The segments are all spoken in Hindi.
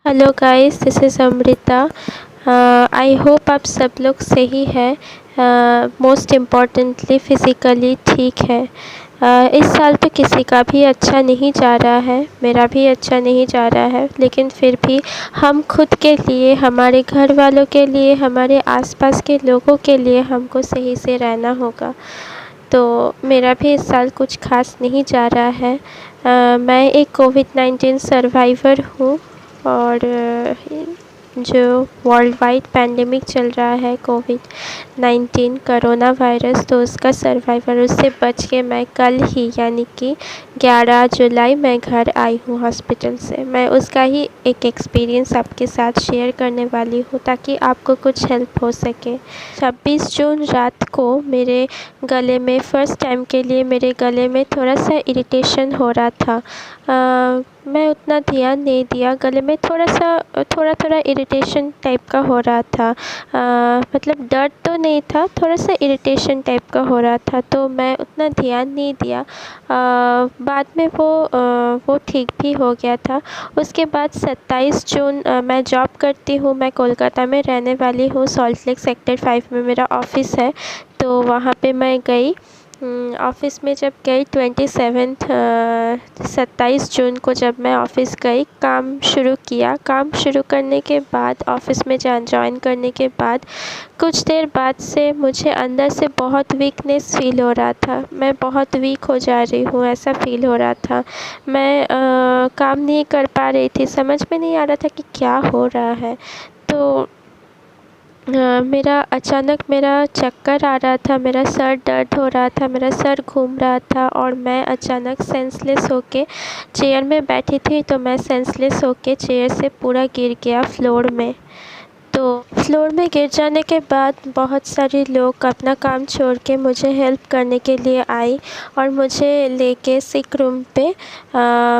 Hello guys, this is Amrita. I hope आप सब लोग सही है। मोस्ट इम्पॉर्टेंटली फ़िज़िकली ठीक है। इस साल तो किसी का भी अच्छा नहीं जा रहा है, मेरा भी अच्छा नहीं जा रहा है, लेकिन फिर भी हम खुद के लिए, हमारे घर वालों के लिए, हमारे आसपास के लोगों के लिए हमको सही से रहना होगा। तो मेरा भी इस साल कुछ ख़ास नहीं जा रहा है। मैं एक कोविड-19 सर्वाइवर हूँ और जो वर्ल्ड वाइड पैंडेमिक चल रहा है कोविड-19 करोना वायरस, तो उसका सर्वाइवर, उससे बच के मैं कल ही यानी कि 11 जुलाई मैं घर आई हूँ हॉस्पिटल से। मैं उसका ही एक एक्सपीरियंस आपके साथ शेयर करने वाली हूँ ताकि आपको कुछ हेल्प हो सके। 26 जून रात को मेरे गले में फ़र्स्ट टाइम के लिए मेरे गले में थोड़ा सा इरिटेशन हो रहा था। मैं उतना ध्यान नहीं दिया, गले में थोड़ा इरिटेशन टाइप का हो रहा था। मतलब दर्द तो नहीं था, थोड़ा सा इरिटेशन टाइप का हो रहा था, तो मैं उतना ध्यान नहीं दिया। बाद में वो ठीक भी हो गया था। उसके बाद 27 जून मैं जॉब करती हूँ, मैं कोलकाता में रहने वाली हूँ, सॉल्ट लेक सेक्टर 5 में मेरा ऑफ़िस है। तो वहाँ पे मैं गई, ऑफ़िस में जब गई 27 जून को जब मैं ऑफ़िस गई, काम शुरू किया। काम शुरू करने के बाद, ऑफ़िस में जॉइन करने के बाद कुछ देर बाद से मुझे अंदर से बहुत वीकनेस फ़ील हो रहा था। मैं बहुत वीक हो जा रही हूँ ऐसा फ़ील हो रहा था। मैं काम नहीं कर पा रही थी, समझ में नहीं आ रहा था कि क्या हो रहा है। तो मेरा अचानक मेरा चक्कर आ रहा था, मेरा सर दर्द हो रहा था, मेरा सर घूम रहा था और मैं अचानक सेंसलेस होके चेयर में बैठी थी, तो मैं सेंसलेस होके चेयर से पूरा गिर गया फ्लोर में। तो फ्लोर में गिर जाने के बाद बहुत सारे लोग अपना काम छोड़ के मुझे हेल्प करने के लिए आई और मुझे लेके सिक रूम पे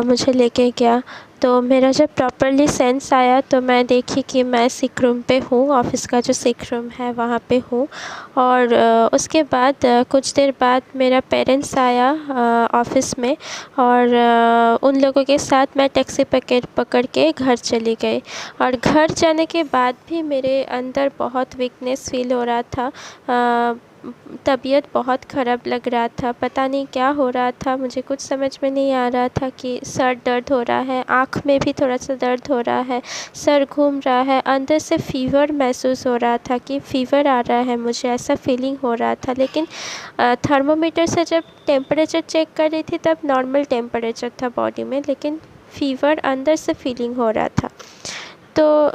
मुझे लेके गया। तो मेरा जब प्रॉपरली सेंस आया तो मैं देखी कि मैं सिक रूम पे हूँ, ऑफ़िस का जो सिक रूम है वहाँ पे हूँ। और उसके बाद कुछ देर बाद मेरा पेरेंट्स आया ऑफ़िस में और उन लोगों के साथ मैं टैक्सी पकड़ के घर चली गई। और घर जाने के बाद भी मेरे अंदर बहुत वीकनेस फ़ील हो रहा था। तबीयत बहुत ख़राब लग रहा था, पता नहीं क्या हो रहा था, मुझे कुछ समझ में नहीं आ रहा था कि सर दर्द हो रहा है, आँख में भी थोड़ा सा दर्द हो रहा है, सर घूम रहा है, अंदर से फ़ीवर महसूस हो रहा था कि फ़ीवर आ रहा है, मुझे ऐसा फीलिंग हो रहा था। लेकिन थर्मोमीटर से जब टेम्परेचर चेक कर रही थी तब नॉर्मल टेम्परेचर था बॉडी में, लेकिन फ़ीवर अंदर से फीलिंग हो रहा था। तो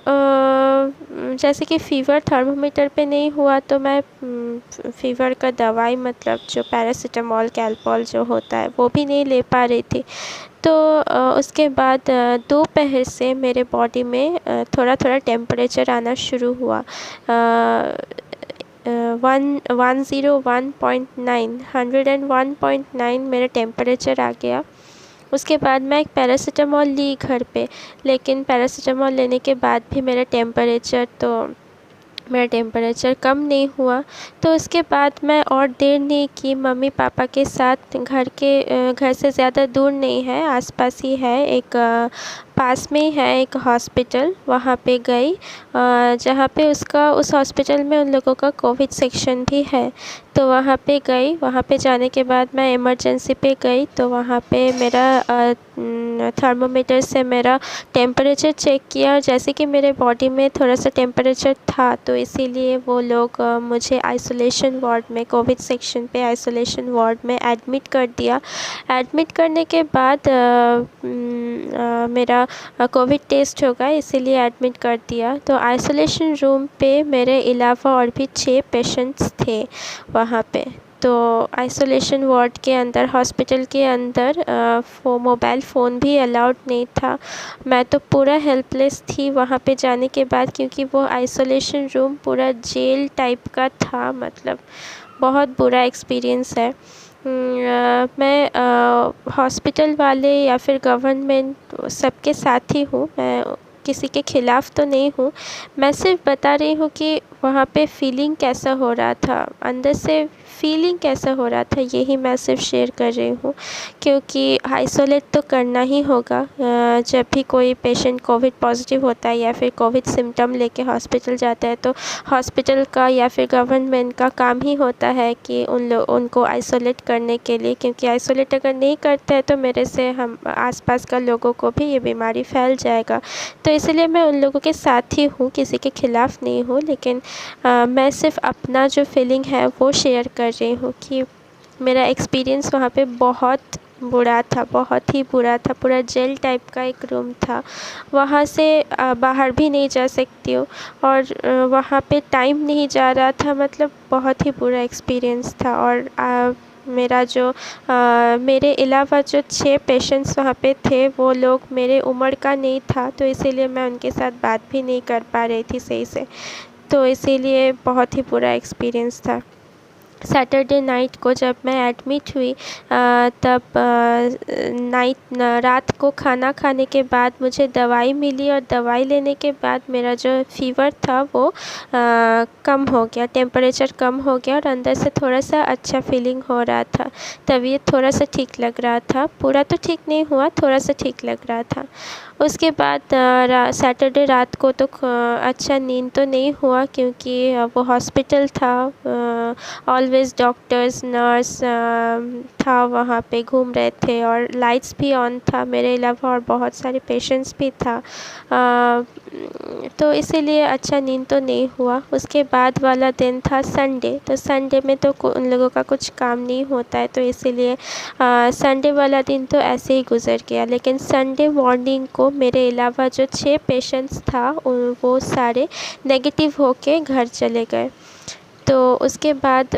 जैसे कि फ़ीवर थर्मोमीटर पे नहीं हुआ तो मैं फ़ीवर का दवाई, मतलब जो पैरासिटामॉल, कैलपॉल जो होता है, वो भी नहीं ले पा रही थी। तो उसके बाद दोपहर से मेरे बॉडी में थोड़ा टेम्परेचर आना शुरू हुआ। 101.9 मेरा टेम्परेचर आ गया। उसके बाद मैं एक पैरासिटामॉल ली घर पे, लेकिन पैरासिटामॉल लेने के बाद भी मेरा टेम्परेचर कम नहीं हुआ। तो उसके बाद मैं और देर नहीं की, मम्मी पापा के साथ घर से ज़्यादा दूर नहीं है, आसपास ही है, पास में ही है एक हॉस्पिटल, वहाँ पे गई, जहाँ पे उस हॉस्पिटल में उन लोगों का कोविड सेक्शन भी है। तो वहाँ पे गई, वहाँ पे जाने के बाद मैं इमरजेंसी पे गई, तो वहाँ पे मेरा थर्मोमीटर से मेरा टेम्परेचर चेक किया और जैसे कि मेरे बॉडी में थोड़ा सा टेम्परेचर था, तो इसीलिए वो लोग मुझे आइसोलेशन वार्ड में, कोविड सेक्शन पे आइसोलेशन वार्ड में एडमिट कर दिया। एडमिट करने के बाद मेरा कोविड टेस्ट होगा इसीलिए एडमिट कर दिया। तो आइसोलेशन रूम पे मेरे अलावा और भी 6 पेशेंट्स थे वहाँ पे। तो आइसोलेशन वार्ड के अंदर, हॉस्पिटल के अंदर मोबाइल फ़ोन भी अलाउड नहीं था। मैं तो पूरा हेल्पलेस थी वहाँ पे जाने के बाद, क्योंकि वो आइसोलेशन रूम पूरा जेल टाइप का था, मतलब बहुत बुरा एक्सपीरियंस है। मैं हॉस्पिटल वाले या फिर गवर्नमेंट सबके साथ ही हूँ, मैं किसी के ख़िलाफ़ तो नहीं हूँ। मैं सिर्फ बता रही हूँ कि वहाँ पे फ़ीलिंग कैसा हो रहा था, अंदर से फीलिंग कैसा हो रहा था यही मैं सिर्फ शेयर कर रही हूँ, क्योंकि आइसोलेट तो करना ही होगा। जब भी कोई पेशेंट कोविड पॉजिटिव होता है या फिर कोविड सिम्टम लेके हॉस्पिटल जाता है तो हॉस्पिटल का या फिर गवर्नमेंट का काम ही होता है कि उनको आइसोलेट करने के लिए, क्योंकि आइसोलेट अगर नहीं करते हैं तो मेरे से हम आसपास का लोगों को भी ये बीमारी फैल जाएगा। तो इसलिए मैं उन लोगों के साथ ही हूँ, किसी के ख़िलाफ़ नहीं हूँ, लेकिन मैं सिर्फ अपना जो फीलिंग है वो शेयर कर रही हूँ कि मेरा एक्सपीरियंस वहाँ पे बहुत बुरा था, बहुत ही बुरा था। पूरा जेल टाइप का एक रूम था, वहाँ से बाहर भी नहीं जा सकती हूँ और वहाँ पे टाइम नहीं जा रहा था, मतलब बहुत ही बुरा एक्सपीरियंस था। और मेरे अलावा जो 6 पेशेंट्स वहाँ पे थे वो लोग मेरे उम्र का नहीं था, तो इसीलिए मैं उनके साथ बात भी नहीं कर पा रही थी सही से, तो इसीलिए बहुत ही बुरा एक्सपीरियंस था। सैटरडे नाइट को जब मैं एडमिट हुई तब रात को खाना खाने के बाद मुझे दवाई मिली और दवाई लेने के बाद मेरा जो फ़ीवर था वो कम हो गया, टेम्परेचर कम हो गया और अंदर से थोड़ा सा अच्छा फीलिंग हो रहा था, तबीयत थोड़ा सा ठीक लग रहा था। पूरा तो ठीक नहीं हुआ, थोड़ा सा ठीक लग रहा था। उसके बाद सैटरडे रात को तो अच्छा नींद तो नहीं हुआ, क्योंकि वो हॉस्पिटल था, ऑलवेज़ डॉक्टर्स नर्स था वहाँ पे घूम रहे थे और लाइट्स भी ऑन था मेरे अलावा और बहुत सारे पेशेंट्स भी था, तो इसीलिए अच्छा नींद तो नहीं हुआ। उसके बाद वाला दिन था संडे, तो संडे में तो उन लोगों का कुछ काम नहीं होता है, तो इसीलिए संडे वाला दिन तो ऐसे ही गुज़र गया। लेकिन संडे मॉर्निंग को मेरे अलावा जो 6 पेशेंट्स था वो सारे नेगेटिव होके घर चले गए। तो उसके बाद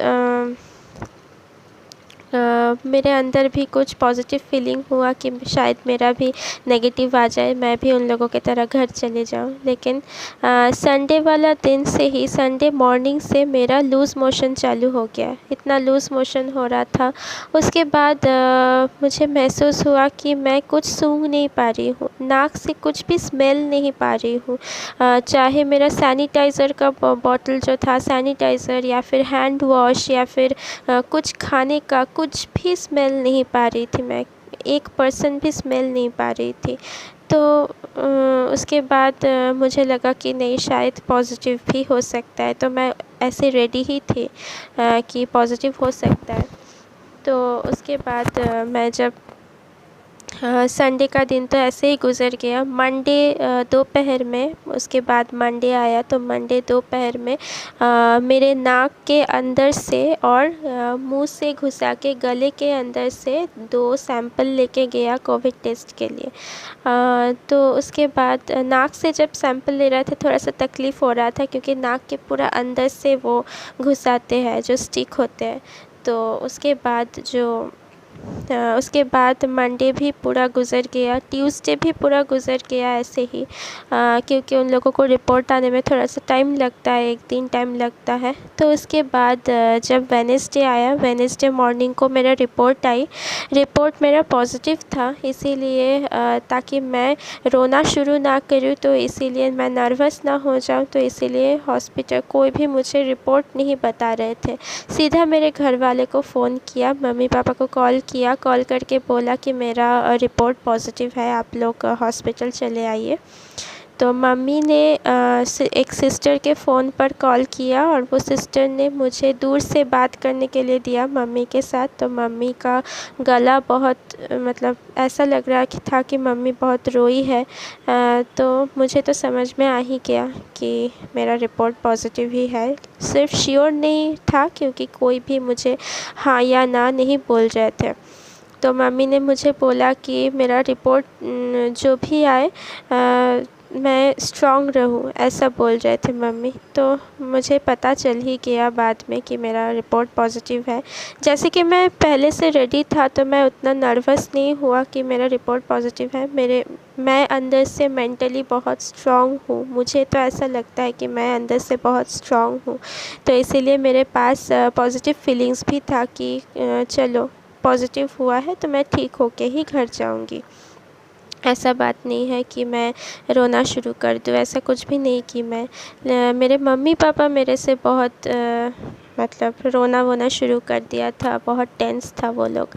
मेरे अंदर भी कुछ पॉज़िटिव फीलिंग हुआ कि शायद मेरा भी नेगेटिव आ जाए, मैं भी उन लोगों की तरह घर चले जाऊँ। लेकिन संडे वाला दिन से ही, संडे मॉर्निंग से मेरा लूज़ मोशन चालू हो गया, इतना लूज़ मोशन हो रहा था। उसके बाद मुझे महसूस हुआ कि मैं कुछ सूंघ नहीं पा रही हूँ, नाक से कुछ भी स्मेल नहीं पा रही हूँ। चाहे मेरा सैनिटाइज़र का बॉटल जो था, सैनिटाइज़र या फिर हैंड वॉश या फिर कुछ खाने का कुछ भी स्मेल नहीं पा रही थी मैं, 1% भी स्मेल नहीं पा रही थी। तो उसके बाद मुझे लगा कि नहीं, शायद पॉज़िटिव भी हो सकता है, तो मैं ऐसे रेडी ही थी कि पॉज़िटिव हो सकता है। तो उसके बाद मैं जब संडे का दिन तो ऐसे ही गुज़र गया। मंडे दोपहर में, उसके बाद मंडे आया तो मंडे दोपहर में मेरे नाक के अंदर से और मुंह से घुसा के गले के अंदर से 2 सैंपल लेके गया कोविड टेस्ट के लिए। तो उसके बाद नाक से जब सैंपल ले रहे थे थोड़ा सा तकलीफ़ हो रहा था, क्योंकि नाक के पूरा अंदर से वो घुसाते हैं जो स्टिक होते हैं। तो उसके बाद मंडे भी पूरा गुज़र गया, ट्यूसडे भी पूरा गुज़र गया ऐसे ही, क्योंकि उन लोगों को रिपोर्ट आने में थोड़ा सा टाइम लगता है, 1 दिन टाइम लगता है। तो उसके बाद जब वेडनेसडे आया, वेडनेसडे मॉर्निंग को मेरा रिपोर्ट आई, रिपोर्ट मेरा पॉजिटिव था, इसीलिए ताकि मैं रोना शुरू ना करूँ, तो इसीलिए मैं नर्वस ना हो जाऊँ, तो इसीलिए हॉस्पिटल कोई भी मुझे रिपोर्ट नहीं बता रहे थे। सीधा मेरे घर वाले को फ़ोन किया, मम्मी पापा को कॉल किया, कॉल करके बोला कि मेरा रिपोर्ट पॉजिटिव है, आप लोग हॉस्पिटल चले आइए। तो मम्मी ने एक सिस्टर के फ़ोन पर कॉल किया और वो सिस्टर ने मुझे दूर से बात करने के लिए दिया मम्मी के साथ। तो मम्मी का गला बहुत, मतलब ऐसा लग रहा था कि मम्मी बहुत रोई है। तो मुझे तो समझ में आ ही गया कि मेरा रिपोर्ट पॉजिटिव ही है। सिर्फ श्योर नहीं था, क्योंकि कोई भी मुझे हाँ या ना नहीं बोल रहे थे। तो मम्मी ने मुझे बोला कि मेरा रिपोर्ट जो भी आए मैं स्ट्रॉन्ग रहूँ, ऐसा बोल रहे थे मम्मी। तो मुझे पता चल ही गया बाद में कि मेरा रिपोर्ट पॉजिटिव है। जैसे कि मैं पहले से रेडी था, तो मैं उतना नर्वस नहीं हुआ कि मेरा रिपोर्ट पॉजिटिव है। मैं अंदर से मेंटली बहुत स्ट्रॉन्ग हूँ, मुझे तो ऐसा लगता है कि मैं अंदर से बहुत स्ट्रॉन्ग हूँ। तो इसीलिए मेरे पास पॉजिटिव फीलिंग्स भी था कि चलो पॉजिटिव हुआ है तो मैं ठीक होके ही घर जाऊँगी। ऐसा बात नहीं है कि मैं रोना शुरू कर दूँ, ऐसा कुछ भी नहीं कि मैं। मेरे मम्मी पापा मेरे से बहुत मतलब रोना वोना शुरू कर दिया था, बहुत टेंस था वो लोग।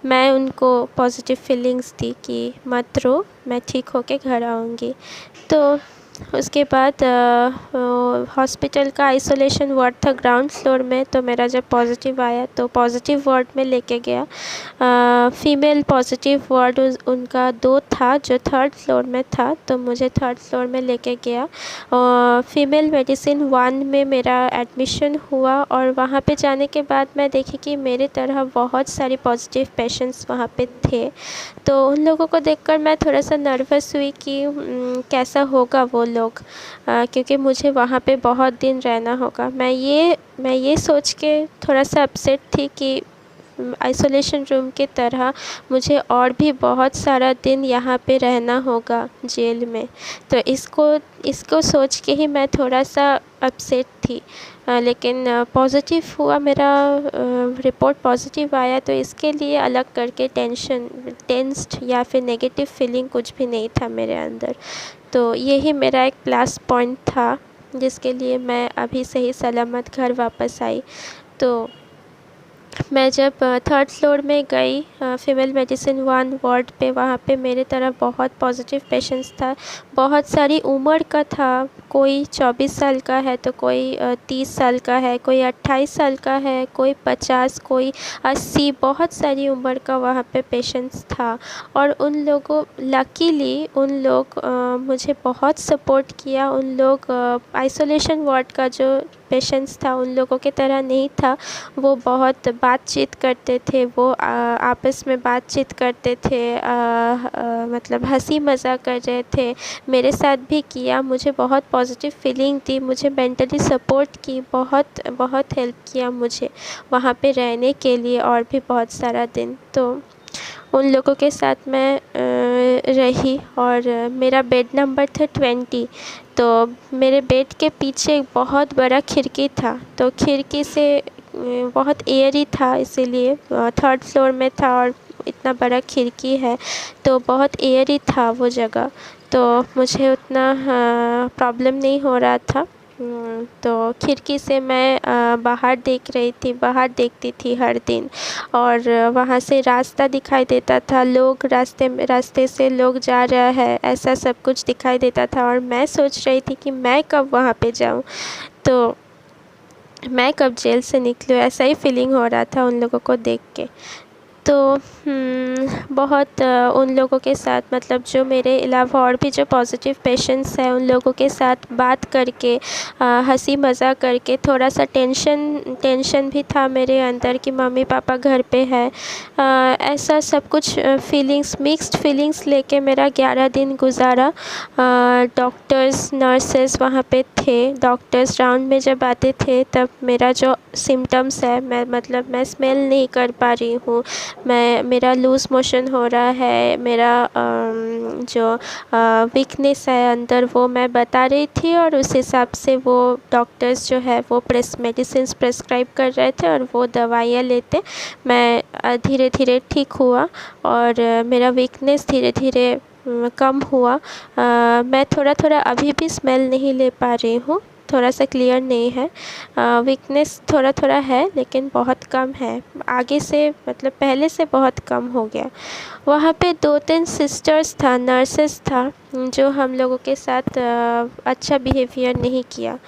मैं उनको पॉज़िटिव फीलिंग्स दी कि मत रो, मैं ठीक होके घर आऊँगी। तो उसके बाद हॉस्पिटल का आइसोलेशन वार्ड था ग्राउंड फ्लोर में, तो मेरा जब पॉज़िटिव आया तो पॉज़िटिव वार्ड में लेके गया। फ़ीमेल पॉज़िटिव वार्ड उनका 2 था जो 3rd फ्लोर में था, तो मुझे 3rd फ्लोर में लेके गया। फ़ीमेल मेडिसिन 1 में मेरा एडमिशन हुआ और वहाँ पे जाने के बाद मैं देखी कि मेरे तरह बहुत सारे पॉज़िटिव पेशेंट्स वहाँ पे थे। तो उन लोगों को देखकर मैं थोड़ा-सा नर्वस हुई कि कैसा होगा वो लोग, क्योंकि मुझे वहाँ पे बहुत दिन रहना होगा। मैं ये सोच के थोड़ा-सा अपसेट थी कि आइसोलेशन रूम की तरह मुझे और भी बहुत सारा दिन यहाँ पे रहना होगा जेल में। तो इसको सोच के ही मैं थोड़ा-सा अपसेट थी। लेकिन पॉज़िटिव हुआ मेरा, रिपोर्ट पॉज़िटिव आया, तो इसके लिए अलग करके टेंस्ड या फिर नेगेटिव फीलिंग कुछ भी नहीं था मेरे अंदर। तो यही मेरा एक प्लस पॉइंट था जिसके लिए मैं अभी सही सलामत घर वापस आई। तो मैं जब 3rd फ्लोर में गई फ़ीमेल मेडिसिन 1 वार्ड पे, वहाँ पे मेरे तरफ बहुत पॉज़िटिव पेशेंट्स था। बहुत सारी उम्र का था, कोई 24 साल का है तो कोई 30 साल का है, कोई 28 साल का है, कोई 50, कोई 80, बहुत सारी उम्र का वहाँ पे पेशेंट्स था। और उन लोगों लकीली उन लोग मुझे बहुत सपोर्ट किया। उन लोग आइसोलेशन वार्ड का जो पेशेंट्स था उन लोगों की तरह नहीं था। वो बहुत बातचीत करते थे, वो आपस में बातचीत करते थे, मतलब हँसी मज़ाक कर रहे थे। मेरे साथ भी किया, मुझे बहुत पॉज़िटिव फीलिंग दी, मुझे मेंटली सपोर्ट की, बहुत बहुत हेल्प किया मुझे वहाँ पे रहने के लिए और भी बहुत सारा दिन। तो उन लोगों के साथ मैं रही और मेरा बेड नंबर था 20। तो मेरे बेड के पीछे एक बहुत बड़ा खिड़की था, तो खिड़की से बहुत एयरी था, इसीलिए 3rd फ्लोर में था और इतना बड़ा खिड़की है तो बहुत एयरी था वो जगह। तो मुझे उतना प्रॉब्लम नहीं हो रहा था। तो खिड़की से मैं बाहर देख रही थी, बाहर देखती थी हर दिन, और वहाँ से रास्ता दिखाई देता था, लोग रास्ते से लोग जा रहा है, ऐसा सब कुछ दिखाई देता था। और मैं सोच रही थी कि मैं कब वहाँ पे जाऊँ, तो मैं कब जेल से निकलूँ, ऐसा ही फीलिंग हो रहा था उन लोगों को देख के। तो बहुत उन लोगों के साथ, मतलब जो मेरे अलावा और भी जो पॉज़िटिव पेशेंट्स हैं उन लोगों के साथ बात करके, हँसी मज़ाक करके, थोड़ा-सा टेंशन भी था मेरे अंदर कि मम्मी पापा घर पे है। ऐसा सब कुछ मिक्स्ड फीलिंग्स लेके मेरा 11 दिन गुज़ारा। डॉक्टर्स नर्सेस वहाँ पे थे, डॉक्टर्स राउंड में जब आते थे तब मेरा जो सिम्पटम्स है, मैं स्मेल नहीं कर पा रही हूँ, मेरा लूज़ मोशन हो रहा है, मेरा जो वीकनेस है अंदर वो मैं बता रही थी, और उस हिसाब से वो डॉक्टर्स जो है वो मेडिसिन्स प्रेस्क्राइब कर रहे थे और वो दवाइयाँ लेते मैं धीरे धीरे ठीक हुआ और मेरा वीकनेस धीरे धीरे कम हुआ। मैं थोड़ा थोड़ा अभी भी स्मेल नहीं ले पा रही हूँ, थोड़ा सा क्लियर नहीं है, वीकनेस थोड़ा थोड़ा है लेकिन बहुत कम है, आगे से मतलब पहले से बहुत कम हो गया। वहाँ पे 2-3 सिस्टर्स था, नर्सेस था, जो हम लोगों के साथ अच्छा बिहेवियर नहीं किया।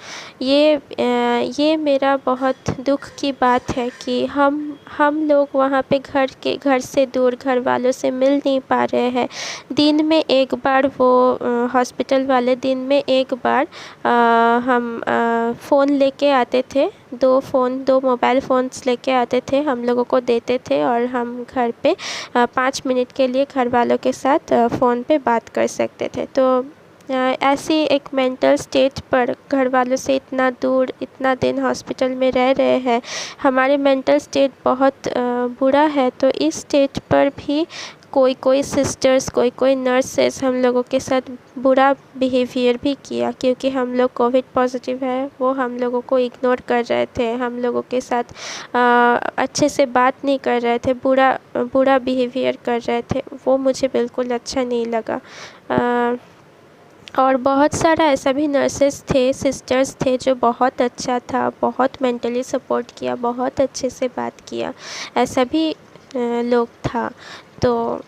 ये मेरा बहुत दुख की बात है कि हम लोग वहाँ पे घर से दूर, घर वालों से मिल नहीं पा रहे हैं। दिन में एक बार वो हॉस्पिटल वाले दिन में एक बार हम फ़ोन लेके आते थे, 2 मोबाइल फ़ोन्स लेके आते थे, हम लोगों को देते थे और हम घर पे 5 मिनट के लिए घर वालों के साथ फ़ोन पे बात कर सकते थे। तो ऐसी एक मेंटल स्टेज पर घर वालों से इतना दूर, इतना दिन हॉस्पिटल में रह रहे हैं, हमारे मेंटल स्टेट बहुत बुरा है। तो इस स्टेज पर भी कोई सिस्टर्स, कोई नर्सेस हम लोगों के साथ बुरा बिहेवियर भी किया, क्योंकि हम लोग कोविड पॉजिटिव है, वो हम लोगों को इग्नोर कर रहे थे, हम लोगों के साथ अच्छे से बात नहीं कर रहे थे, बुरा बिहेवियर कर रहे थे, वो मुझे बिल्कुल अच्छा नहीं लगा। और बहुत सारा ऐसा भी नर्सेस थे, सिस्टर्स थे जो बहुत अच्छा था, बहुत मेंटली सपोर्ट किया, बहुत अच्छे से बात किया, ऐसा भी लोग था। तो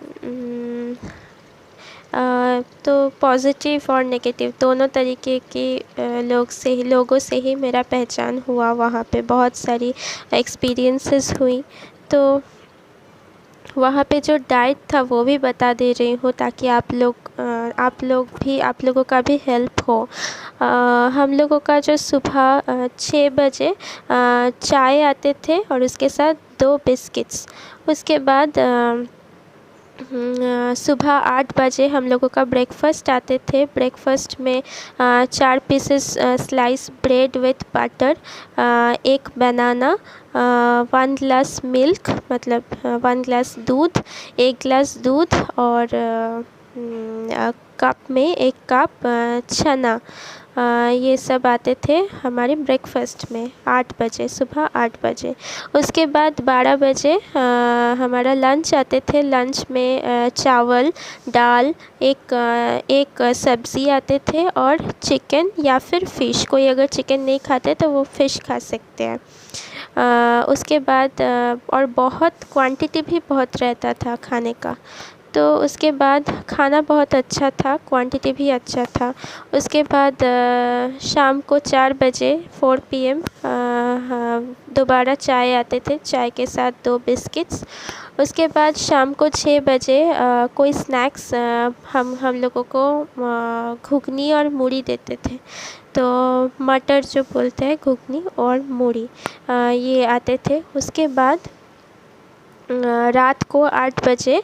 तो पॉज़िटिव और नेगेटिव दोनों तरीके के लोगों से ही मेरा पहचान हुआ। वहाँ पे बहुत सारी एक्सपीरियंसेस हुई। तो वहाँ पे जो डाइट था वो भी बता दे रही हूँ, ताकि आप लोगों का भी हेल्प हो। हम लोगों का जो सुबह 6 बजे चाय आते थे और उसके साथ 2 बिस्किट्स। उसके बाद सुबह 8 बजे हम लोगों का ब्रेकफ़ास्ट आते थे। ब्रेकफ़ास्ट में 4 pieces slice bread with butter, 1 banana, 1 glass milk, मतलब 1 ग्लास दूध, 1 ग्लास दूध और कप में 1 कप चना। ये सब आते थे हमारे ब्रेकफ़ास्ट में 8 बजे, सुबह 8 बजे। उसके बाद 12 बजे हमारा लंच आते थे। लंच में चावल, दाल, एक सब्ज़ी आते थे और चिकन या फिर फ़िश। कोई अगर चिकन नहीं खाते तो वो फ़िश खा सकते हैं। उसके बाद और बहुत क्वांटिटी भी बहुत रहता था खाने का। तो उसके बाद खाना बहुत अच्छा था, क्वांटिटी भी अच्छा था। उसके बाद शाम को 4 बजे 4 PM दोबारा चाय आते थे, चाय के साथ 2 बिस्किट्स। उसके बाद शाम को 6 बजे कोई स्नैक्स हम लोगों को घुगनी और मूढ़ी देते थे। तो मटर जो बोलते हैं, घुगनी और मूढ़ी, ये आते थे। उसके बाद रात को 8 बजे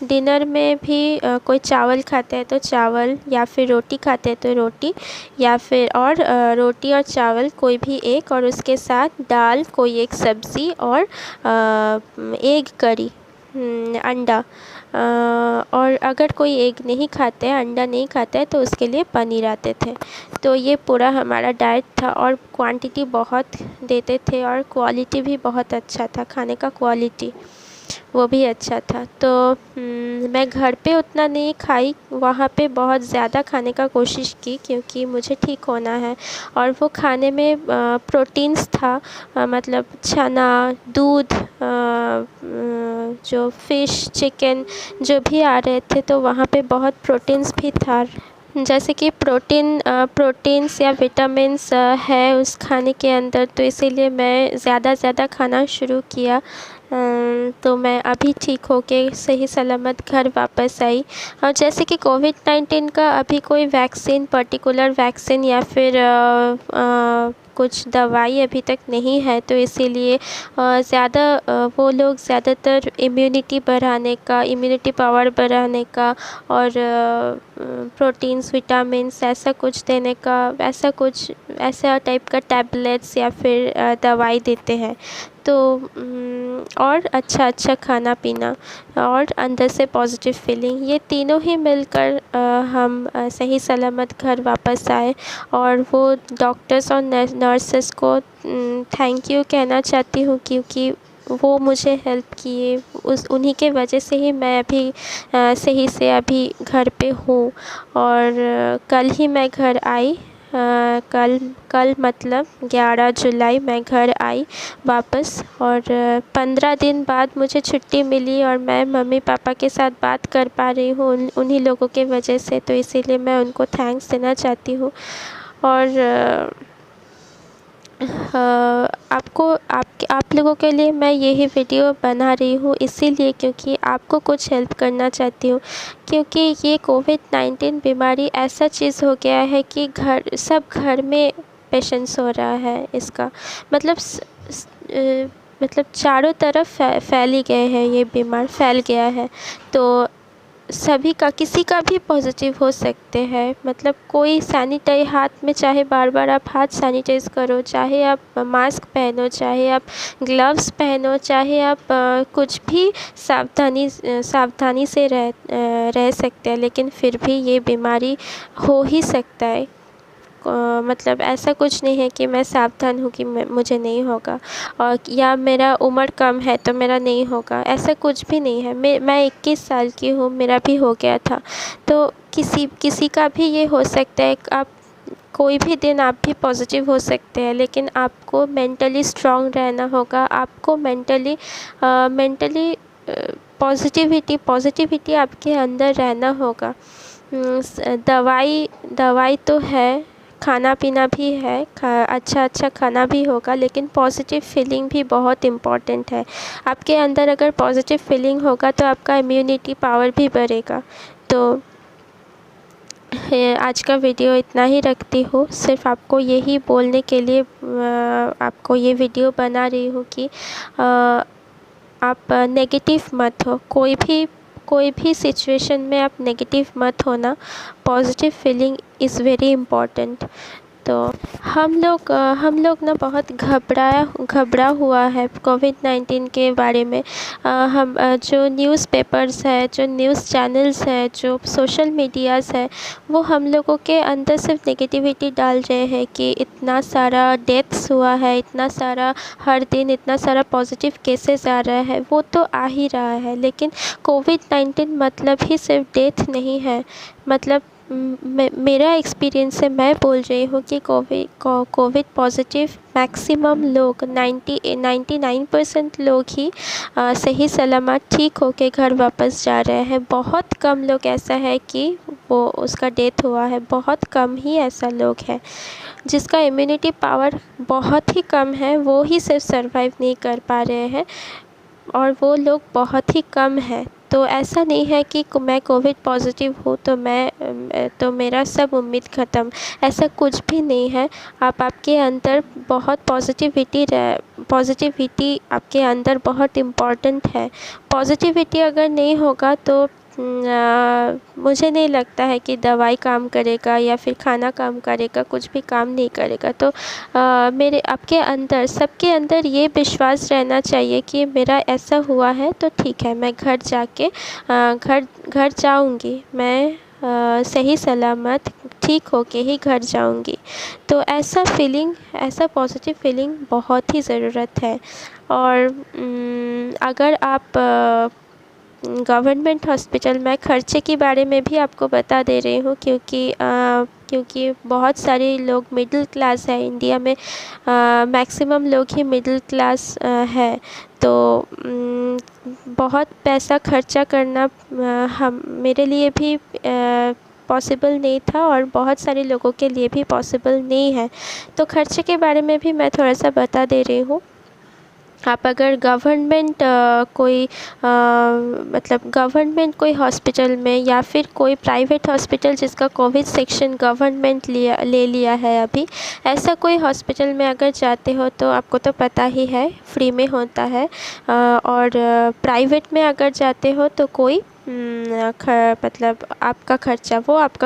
डिनर में भी कोई चावल खाता है तो चावल, या फिर रोटी खाते हैं तो रोटी, या फिर और रोटी और चावल कोई भी एक, और उसके साथ दाल, कोई एक सब्ज़ी और एग करी, अंडा। और अगर कोई एग नहीं खाता है, अंडा नहीं खाता है, तो उसके लिए पनीर आते थे। तो ये पूरा हमारा डाइट था और क्वांटिटी बहुत देते थे और क्वालिटी भी बहुत अच्छा था, खाने का क्वालिटी वो भी अच्छा था। तो मैं घर पे उतना नहीं खाई, वहाँ पे बहुत ज़्यादा खाने का कोशिश की, क्योंकि मुझे ठीक होना है। और वो खाने में प्रोटीन्स था, मतलब चना, दूध, जो फ़िश, चिकन जो भी आ रहे थे, तो वहाँ पे बहुत प्रोटीन्स भी था। जैसे कि प्रोटीन्स या विटामिन्स है उस खाने के अंदर, तो इसीलिए मैं ज़्यादा खाना शुरू किया। तो मैं अभी ठीक होके सही सलामत घर वापस आई। और जैसे कि कोविड-19 का अभी कोई पर्टिकुलर वैक्सीन या फिर कुछ दवाई अभी तक नहीं है, तो इसीलिए वो लोग ज़्यादातर इम्यूनिटी पावर बढ़ाने का और प्रोटीन्स, विटामिन्स ऐसा कुछ देने का, ऐसा टाइप का टैबलेट्स या फिर दवाई देते हैं। तो और अच्छा खाना पीना और अंदर से पॉज़िटिव फीलिंग, ये तीनों ही मिलकर हम सही सलामत घर वापस आए। और वो डॉक्टर्स और नर्सेस को थैंक यू कहना चाहती हूँ, क्योंकि वो मुझे हेल्प किए। उन्हीं के वजह से ही मैं अभी सही से अभी घर पे हूँ। और कल ही मैं घर आई। कल मतलब 11 जुलाई मैं घर आई वापस। और 15 दिन बाद मुझे छुट्टी मिली और मैं मम्मी पापा के साथ बात कर पा रही हूँ उन्हीं लोगों के वजह से। तो इसीलिए मैं उनको थैंक्स देना चाहती हूँ। और आप लोगों के लिए मैं यही वीडियो बना रही हूँ, इसीलिए क्योंकि आपको कुछ हेल्प करना चाहती हूँ। क्योंकि ये कोविड-19 बीमारी ऐसा चीज़ हो गया है कि सब घर में पेशेंट्स हो रहा है इसका। मतलब चारों तरफ फैल गया है। तो किसी का भी पॉज़िटिव हो सकते हैं। मतलब कोई हाथ में चाहे बार आप हाथ सैनिटाइज़ करो, चाहे आप मास्क पहनो, चाहे आप ग्लव्स पहनो, चाहे आप कुछ भी सावधानी से रह सकते हैं, लेकिन फिर भी ये बीमारी हो ही सकता है। मतलब ऐसा कुछ नहीं है कि मैं सावधान हूँ कि मुझे नहीं होगा, और या मेरा उम्र कम है तो मेरा नहीं होगा, ऐसा कुछ भी नहीं है। मैं 21 साल की हूँ, मेरा भी हो गया था। तो किसी किसी का भी ये हो सकता है, आप कोई भी दिन आप भी पॉज़िटिव हो सकते हैं, लेकिन आपको मेंटली स्ट्रॉन्ग रहना होगा। आपको मेंटली पॉज़िटिविटी आपके अंदर रहना होगा। दवाई तो है, खाना-पीना भी है, अच्छा खाना भी होगा, लेकिन पॉज़िटिव फीलिंग भी बहुत इम्पॉर्टेंट है। आपके अंदर अगर पॉज़िटिव फीलिंग होगा तो आपका इम्यूनिटी पावर भी बढ़ेगा। तो आज का वीडियो इतना ही रखती हूँ। सिर्फ़ आपको यही बोलने के लिए आपको ये वीडियो बना रही हूँ कि आप नेगेटिव मत हो। कोई भी सिचुएशन में आप नेगेटिव मत होना। Positive feeling is very important. तो हम लोग ना बहुत घबरा हुआ है कोविड-19 के बारे में। जो न्यूज़पेपर्स है, जो न्यूज़ चैनल्स हैं, जो सोशल मीडियाज़ है, वो हम लोगों के अंदर सिर्फ नेगेटिविटी डाल रहे हैं कि इतना सारा डेथ्स हुआ है, इतना सारा हर दिन इतना सारा पॉजिटिव केसेस आ रहा है। वो तो आ ही रहा है, लेकिन कोविड-19 मतलब ही सिर्फ डेथ नहीं है। मतलब मेरा एक्सपीरियंस से मैं बोल रही हूँ कि कोविड पॉजिटिव मैक्सिमम लोग 99% लोग ही सही सलामत ठीक होके घर वापस जा रहे हैं। बहुत कम लोग ऐसा है कि वो उसका डेथ हुआ है। बहुत कम ही ऐसा लोग है जिसका इम्यूनिटी पावर बहुत ही कम है, वो ही सिर्फ सर्वाइव नहीं कर पा रहे हैं, और वो लोग बहुत ही कम हैं। तो ऐसा नहीं है कि मैं कोविड पॉजिटिव हूँ तो मेरा सब उम्मीद ख़त्म। ऐसा कुछ भी नहीं है। आपके अंदर बहुत पॉजिटिविटी आपके अंदर बहुत इम्पॉर्टेंट है। पॉजिटिविटी अगर नहीं होगा तो मुझे नहीं लगता है कि दवाई काम करेगा या फिर खाना काम करेगा, कुछ भी काम नहीं करेगा। तो आपके अंदर, सबके अंदर ये विश्वास रहना चाहिए कि मेरा ऐसा हुआ है तो ठीक है, मैं घर जाऊँगी, मैं सही सलामत ठीक होके ही घर जाऊँगी। तो ऐसा पॉजिटिव फीलिंग बहुत ही ज़रूरत है। और अगर आप गवर्नमेंट हॉस्पिटल में खर्चे के बारे में भी आपको बता दे रही हूँ, क्योंकि बहुत सारे लोग मिडिल क्लास है इंडिया में। मैक्सिमम लोग ही मिडिल क्लास है। तो बहुत पैसा खर्चा करना मेरे लिए भी पॉसिबल नहीं था, और बहुत सारे लोगों के लिए भी पॉसिबल नहीं है। तो खर्चे के बारे में भी मैं थोड़ा सा बता दे रही हूँ। आप अगर गवर्नमेंट कोई हॉस्पिटल में या फिर कोई प्राइवेट हॉस्पिटल जिसका कोविड सेक्शन गवर्नमेंट ले लिया है अभी, ऐसा कोई हॉस्पिटल में अगर जाते हो तो आपको तो पता ही है फ्री में होता है। और प्राइवेट में अगर जाते हो तो कोई मतलब आपका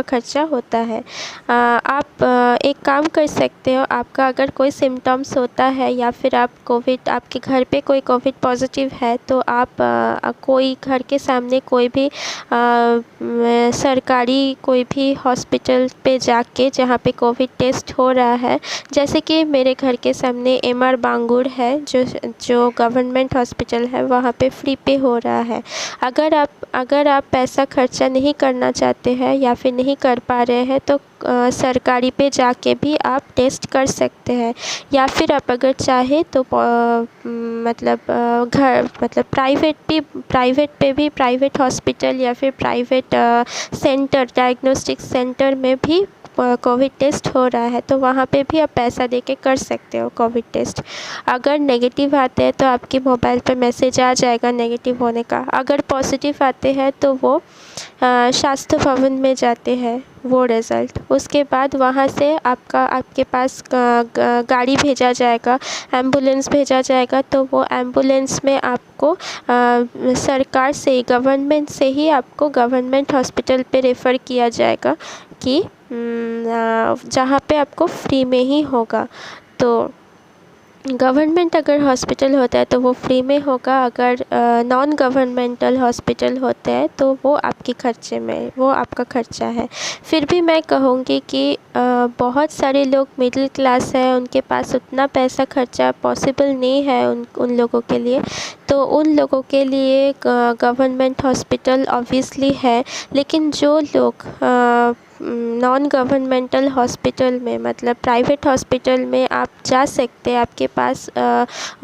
खर्चा होता है। आप एक काम कर सकते हो। आपका अगर कोई सिम्टम्स होता है या फिर आपके घर पे कोई कोविड पॉजिटिव है, तो आप कोई घर के सामने कोई भी सरकारी कोई भी हॉस्पिटल पे जाके जहाँ पे कोविड टेस्ट हो रहा है, जैसे कि मेरे घर के सामने MR बांगुर है, जो गवर्नमेंट हॉस्पिटल है, वहाँ पे फ्री पे हो रहा है। अगर आप पैसा खर्चा नहीं करना चाहते हैं या फिर नहीं कर पा रहे हैं तो सरकारी पे जाके भी आप टेस्ट कर सकते हैं। या फिर आप अगर चाहे तो प्राइवेट हॉस्पिटल या फिर प्राइवेट डायग्नोस्टिक सेंटर में भी कोविड टेस्ट हो रहा है, तो वहाँ पे भी आप पैसा देके कर सकते हो कोविड टेस्ट। अगर नेगेटिव आते हैं तो आपके मोबाइल पे मैसेज आ जाएगा नेगेटिव होने का। अगर पॉजिटिव आते हैं तो वो स्वास्थ्य भवन में जाते हैं वो रिज़ल्ट। उसके बाद वहाँ से आपके पास गाड़ी भेजा जाएगा, एम्बुलेंस भेजा जाएगा। तो वो एम्बुलेंस में आपको सरकार से, गवर्नमेंट से ही आपको गवर्नमेंट हॉस्पिटल पे रेफ़र किया जाएगा कि जहाँ पे आपको फ्री में ही होगा। तो गवर्नमेंट अगर हॉस्पिटल होता है तो वो फ्री में होगा, अगर नॉन गवर्नमेंटल हॉस्पिटल होते हैं तो वो आपके खर्चे में, वो आपका खर्चा है। फिर भी मैं कहूँगी कि बहुत सारे लोग मिडिल क्लास है, उनके पास उतना पैसा खर्चा पॉसिबल नहीं है उन लोगों के लिए, तो उन लोगों के लिए गवर्नमेंट हॉस्पिटल ऑब्वियसली है। लेकिन जो लोग नॉन गवर्नमेंटल हॉस्पिटल में, मतलब प्राइवेट हॉस्पिटल में आप जा सकते हैं, आपके पास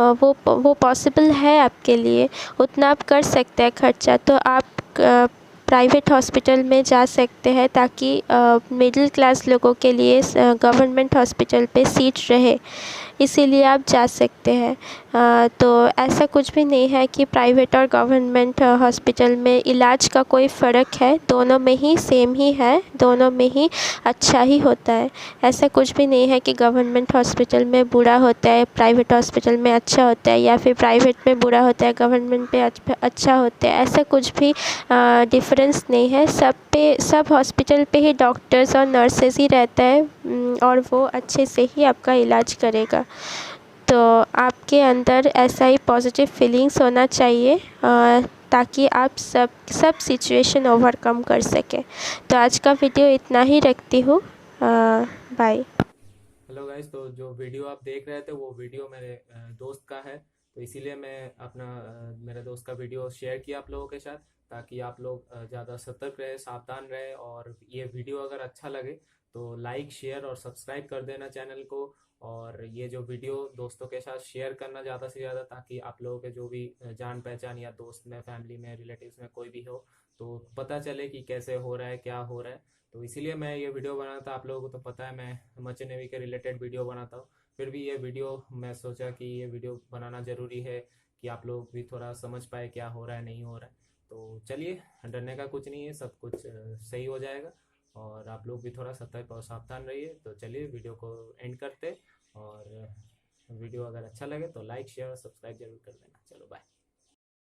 वो पॉसिबल है आपके लिए, उतना आप कर सकते हैं खर्चा, तो आप प्राइवेट हॉस्पिटल में जा सकते हैं, ताकि मिडिल क्लास लोगों के लिए गवर्नमेंट हॉस्पिटल पे सीट रहे, इसीलिए आप जा सकते हैं। तो ऐसा कुछ भी नहीं है कि प्राइवेट और गवर्नमेंट हॉस्पिटल में इलाज का कोई फ़र्क है, दोनों में ही सेम ही है, दोनों में ही अच्छा ही होता है। ऐसा कुछ भी नहीं है कि गवर्नमेंट हॉस्पिटल में बुरा होता है, प्राइवेट हॉस्पिटल में अच्छा होता है, या फिर प्राइवेट में बुरा होता है, गवर्नमेंट में अच्छा होता है, ऐसा कुछ भी डिफरेंस नहीं है। सब हॉस्पिटल पे ही डॉक्टर्स और नर्सेज ही रहता है, और वो अच्छे से ही आपका इलाज करेगा। तो आपके अंदर ऐसा ही पॉजिटिव फीलिंग्स होना चाहिए, ताकि आप सब सिचुएशन ओवरकम कर सकें। तो आज का वीडियो इतना ही रखती हूँ। बाय। हेलो गाइस, तो जो वीडियो आप देख रहे थे वो वीडियो मेरे दोस्त का है। तो इसीलिए मैं अपना मेरे दोस्त का वीडियो शेयर किया आप लोगों के साथ, ताकि आप लोग ज़्यादा सतर्क रहे, सावधान रहे। और ये वीडियो अगर अच्छा लगे तो लाइक, शेयर और सब्सक्राइब कर देना चैनल को। और ये जो वीडियो दोस्तों के साथ शेयर करना ज़्यादा से ज़्यादा, ताकि आप लोगों के जो भी जान पहचान या दोस्त में, फैमिली में, रिलेटिव्स में कोई भी हो, तो पता चले कि कैसे हो रहा है, क्या हो रहा है। तो इसीलिए मैं ये वीडियो बना था। आप लोगों को तो पता है मैं मर्चेंट नेवी के रिलेटेड वीडियो बनाता हूँ, फिर भी ये वीडियो मैं सोचा कि ये वीडियो बनाना ज़रूरी है, कि आप लोग भी थोड़ा समझ पाए क्या हो रहा है, नहीं हो रहा है। तो चलिए, डरने का कुछ नहीं है, सब कुछ सही हो जाएगा। और आप लोग भी थोड़ा सतर्क और सावधान रहिए। तो चलिए वीडियो को एंड करते। और वीडियो अगर अच्छा लगे तो लाइक, शेयर और सब्सक्राइब जरूर कर देना। चलो बाय।